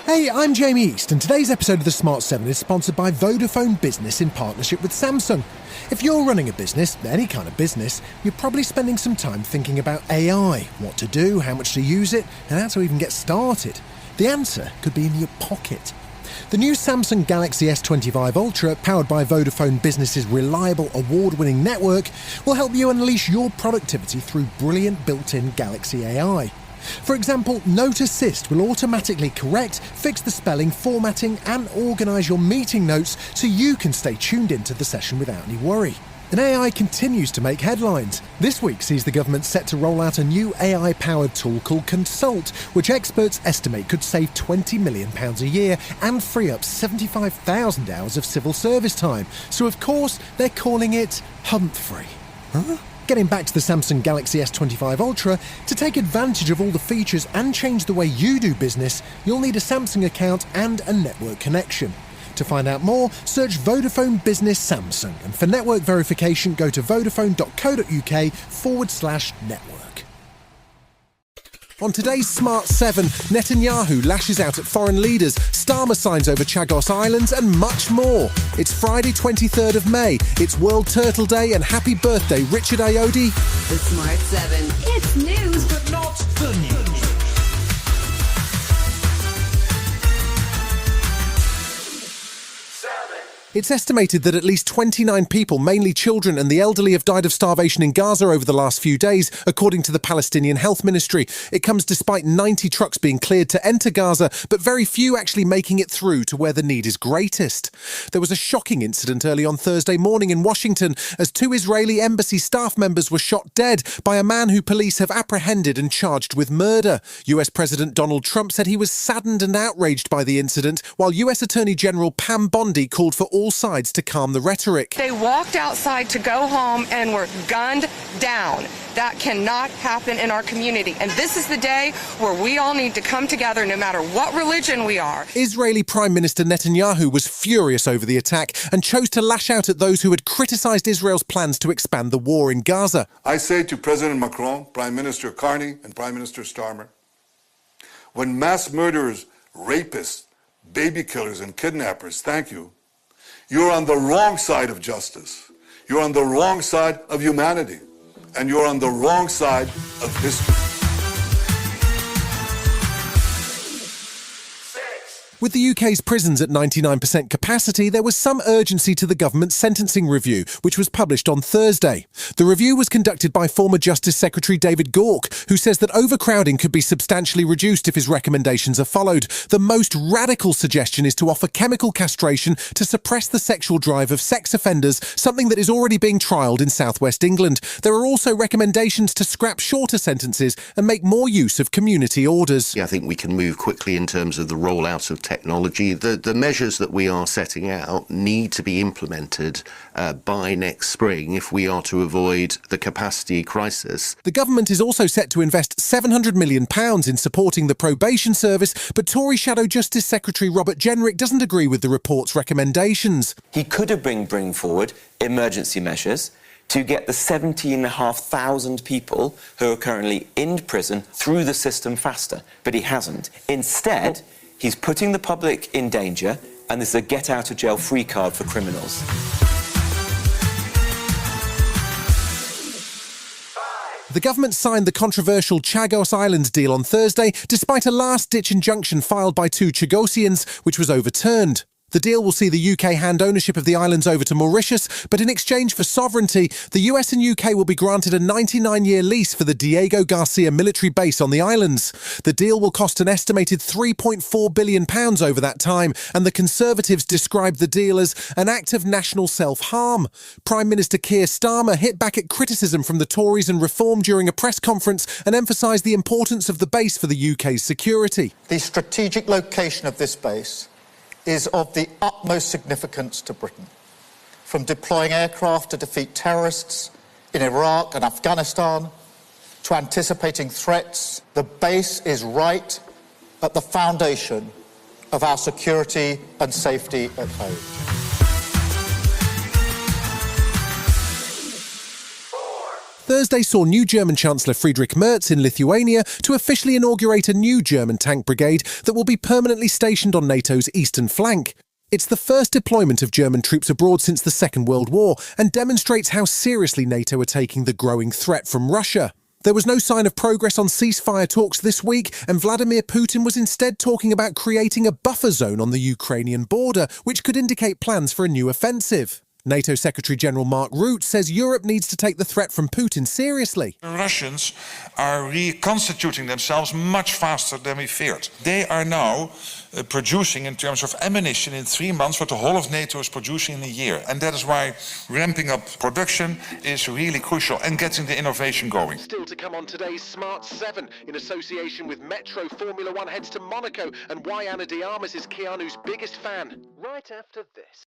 Hey, I'm Jamie East, and today's episode of The Smart 7 is sponsored by Vodafone Business in partnership with Samsung. If you're running a business, any kind of business, you're probably spending some time thinking about AI, what to do, how much to use it, and how to even get started. The answer could be in your pocket. The new Samsung Galaxy S25 Ultra, powered by Vodafone Business's reliable, award-winning network, will help you unleash your productivity through brilliant built-in Galaxy AI. For example, Note Assist will automatically correct, fix the spelling, formatting and organise your meeting notes so you can stay tuned into the session without any worry. And AI continues to make headlines. This week sees the government set to roll out a new AI-powered tool called Consult, which experts estimate could save £20 million a year and free up 75,000 hours of civil service time. So of course, they're calling it Humphrey. Huh? Getting back to the Samsung Galaxy S25 Ultra, to take advantage of all the features and change the way you do business, you'll need a Samsung account and a network connection. To find out more, search Vodafone Business Samsung, and for network verification, go to vodafone.co.uk/network. On today's Smart 7, Netanyahu lashes out at foreign leaders, Starmer signs over Chagos Islands, and much more. It's Friday, 23rd of May. It's World Turtle Day, and happy birthday, Richard Ayoade. The Smart 7. It's news, but not the news. It's estimated that at least 29 people, mainly children and the elderly, have died of starvation in Gaza over the last few days, according to the Palestinian Health Ministry. It comes despite 90 trucks being cleared to enter Gaza, but very few actually making it through to where the need is greatest. There was a shocking incident early on Thursday morning in Washington as 2 Israeli embassy staff members were shot dead by a man who police have apprehended and charged with murder. US President Donald Trump said he was saddened and outraged by the incident, while US Attorney General Pam Bondi called for all sides to calm the rhetoric. They walked outside to go home and were gunned down. That cannot happen in our community. And this is the day where we all need to come together no matter what religion we are. Israeli Prime Minister Netanyahu was furious over the attack and chose to lash out at those who had criticised Israel's plans to expand the war in Gaza. I say to President Macron, Prime Minister Carney and Prime Minister Starmer, when mass murderers, rapists, baby killers and kidnappers thank you, you're on the wrong side of justice. You're on the wrong side of humanity. And you're on the wrong side of history. With the UK's prisons at 99% capacity, there was some urgency to the government's sentencing review, which was published on Thursday. The review was conducted by former Justice Secretary David Gauke, who says that overcrowding could be substantially reduced if his recommendations are followed. The most radical suggestion is to offer chemical castration to suppress the sexual drive of sex offenders, something that is already being trialled in southwest England. There are also recommendations to scrap shorter sentences and make more use of community orders. I think we can move quickly in terms of the rollout of technology. The measures that we are setting out need to be implemented by next spring if we are to avoid the capacity crisis. The government is also set to invest £700 million in supporting the probation service, but Tory Shadow Justice Secretary Robert Jenrick doesn't agree with the report's recommendations. He could have bring forward emergency measures to get the 17,500 people who are currently in prison through the system faster, but he hasn't. Instead, he's putting the public in danger, and this is a get-out-of-jail-free card for criminals. The government signed the controversial Chagos Islands deal on Thursday, despite a last-ditch injunction filed by 2 Chagosians, which was overturned. The deal will see the UK hand ownership of the islands over to Mauritius, but in exchange for sovereignty, the US and UK will be granted a 99-year lease for the Diego Garcia military base on the islands. The deal will cost an estimated £3.4 billion over that time, and the Conservatives described the deal as an act of national self-harm. Prime Minister Keir Starmer hit back at criticism from the Tories and Reform during a press conference and emphasised the importance of the base for the UK's security. The strategic location of this base is of the utmost significance to Britain. From deploying aircraft to defeat terrorists in Iraq and Afghanistan, to anticipating threats, the base is right at the foundation of our security and safety at home. Thursday saw new German Chancellor Friedrich Merz in Lithuania to officially inaugurate a new German tank brigade that will be permanently stationed on NATO's eastern flank. It's the first deployment of German troops abroad since the Second World War and demonstrates how seriously NATO are taking the growing threat from Russia. There was no sign of progress on ceasefire talks this week, and Vladimir Putin was instead talking about creating a buffer zone on the Ukrainian border, which could indicate plans for a new offensive. NATO Secretary-General Mark Rutte says Europe needs to take the threat from Putin seriously. The Russians are reconstituting themselves much faster than we feared. They are now producing, in terms of ammunition, in 3 months what the whole of NATO is producing in a year. And that is why ramping up production is really crucial and getting the innovation going. Still to come on today's Smart 7, in association with Metro, Formula One heads to Monaco, and why Ana de Armas is Keanu's biggest fan. Right after this.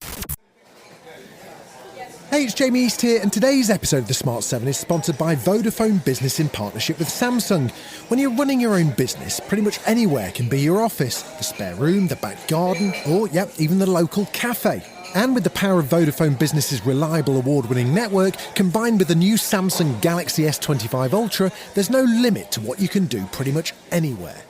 Hey, it's Jamie East here, and today's episode of the Smart 7 is sponsored by Vodafone Business in partnership with Samsung. When you're running your own business, pretty much anywhere can be your office. The spare room, the back garden, or, even the local cafe. And with the power of Vodafone Business's reliable award-winning network, combined with the new Samsung Galaxy S25 Ultra, there's no limit to what you can do pretty much anywhere.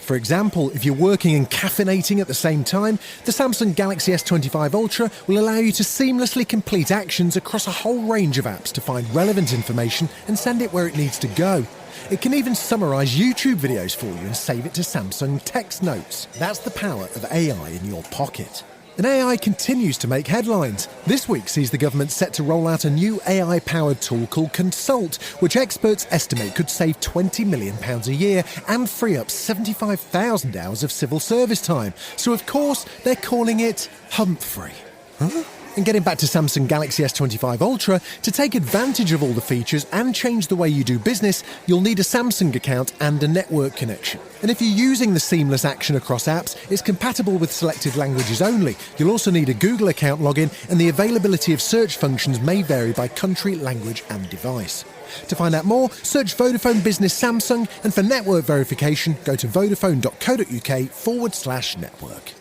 For example, if you're working and caffeinating at the same time, the Samsung Galaxy S25 Ultra will allow you to seamlessly complete actions across a whole range of apps to find relevant information and send it where it needs to go. It can even summarise YouTube videos for you and save it to Samsung text notes. That's the power of AI in your pocket. And AI continues to make headlines. This week sees the government set to roll out a new AI-powered tool called Consult, which experts estimate could save £20 million a year and free up 75,000 hours of civil service time. So, of course, they're calling it Humphrey. Huh? And getting back to Samsung Galaxy S25 Ultra, to take advantage of all the features and change the way you do business, you'll need a Samsung account and a network connection. And if you're using the seamless action across apps, it's compatible with selected languages only. You'll also need a Google account login, and the availability of search functions may vary by country, language and device. To find out more, search Vodafone Business Samsung, and for network verification, go to vodafone.co.uk/network.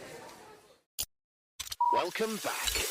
Welcome back.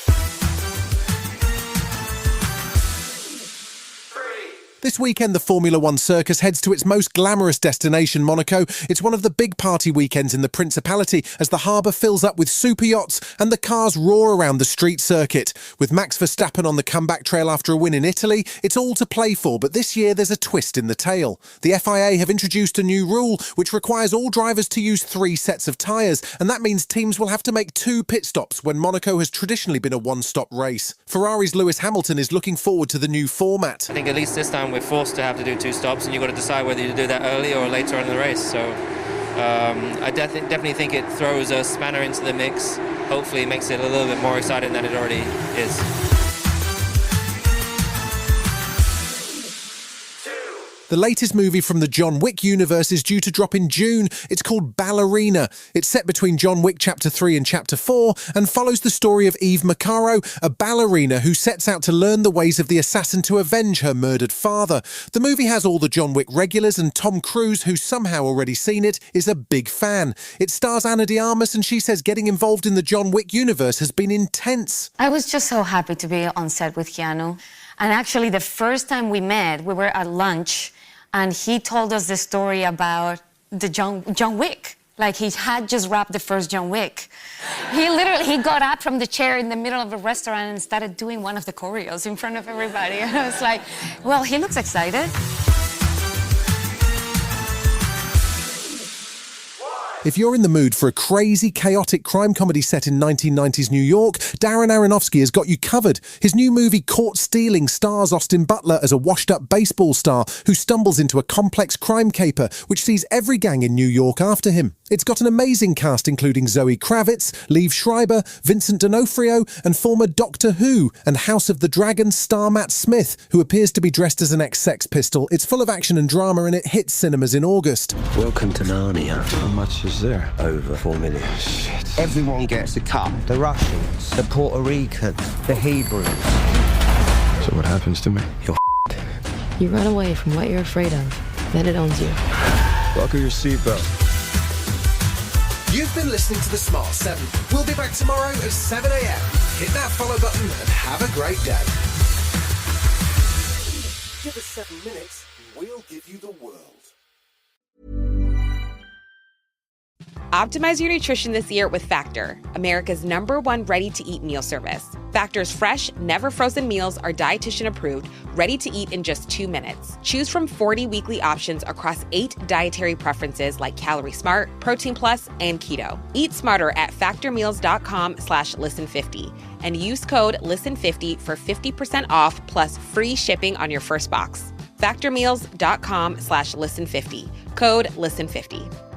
This weekend, the Formula One circus heads to its most glamorous destination, Monaco. It's one of the big party weekends in the Principality as the harbour fills up with super yachts and the cars roar around the street circuit. With Max Verstappen on the comeback trail after a win in Italy, it's all to play for, but this year there's a twist in the tale. The FIA have introduced a new rule which requires all drivers to use 3 sets of tyres, and that means teams will have to make 2 pit stops when Monaco has traditionally been a one-stop race. Ferrari's Lewis Hamilton is looking forward to the new format. I think at least this time we're forced to have to do 2 stops, and you've got to decide whether you do that early or later on in the race. So I definitely think it throws a spanner into the mix. Hopefully it makes it a little bit more exciting than it already is. The latest movie from the John Wick universe is due to drop in June. It's called Ballerina. It's set between John Wick Chapter 3 and Chapter 4 and follows the story of Eve Macaro, a ballerina who sets out to learn the ways of the assassin to avenge her murdered father. The movie has all the John Wick regulars, and Tom Cruise, who's somehow already seen it, is a big fan. It stars Ana de Armas, and she says getting involved in the John Wick universe has been intense. I was just so happy to be on set with Keanu. And actually, the first time we met, we were at lunch, and he told us the story about the John Wick. Like, he had just wrapped the first John Wick. He got up from the chair in the middle of a restaurant and started doing one of the choreos in front of everybody. And I was like, well, he looks excited. If you're in the mood for a crazy, chaotic crime comedy set in 1990s New York, Darren Aronofsky has got you covered. His new movie Caught Stealing stars Austin Butler as a washed-up baseball star who stumbles into a complex crime caper which sees every gang in New York after him. It's got an amazing cast including Zoe Kravitz, Liev Schreiber, Vincent D'Onofrio and former Doctor Who and House of the Dragon star Matt Smith, who appears to be dressed as an ex-Sex Pistol. It's full of action and drama and it hits cinemas in August. Welcome to Narnia. How much is there? Over 4 million. Shit. Everyone gets a cut. The Russians, the Puerto Ricans, the Hebrews. So what happens to me? You're You run away from what you're afraid of, then it owns you. Buckle your seatbelt. You've been listening to The Smart 7. We'll be back tomorrow at 7 a.m. Hit that follow button and have a great day. Give us 7 minutes, and we'll give you the world. Optimize your nutrition this year with Factor, America's #1 ready-to-eat meal service. Factor's fresh, never frozen meals are dietitian approved, ready to eat in just 2 minutes. Choose from 40 weekly options across 8 dietary preferences like Calorie Smart, Protein Plus, and Keto. Eat smarter at factormeals.com/listen50 and use code LISTEN50 for 50% off plus free shipping on your first box. Factormeals.com/listen50. Code LISTEN50.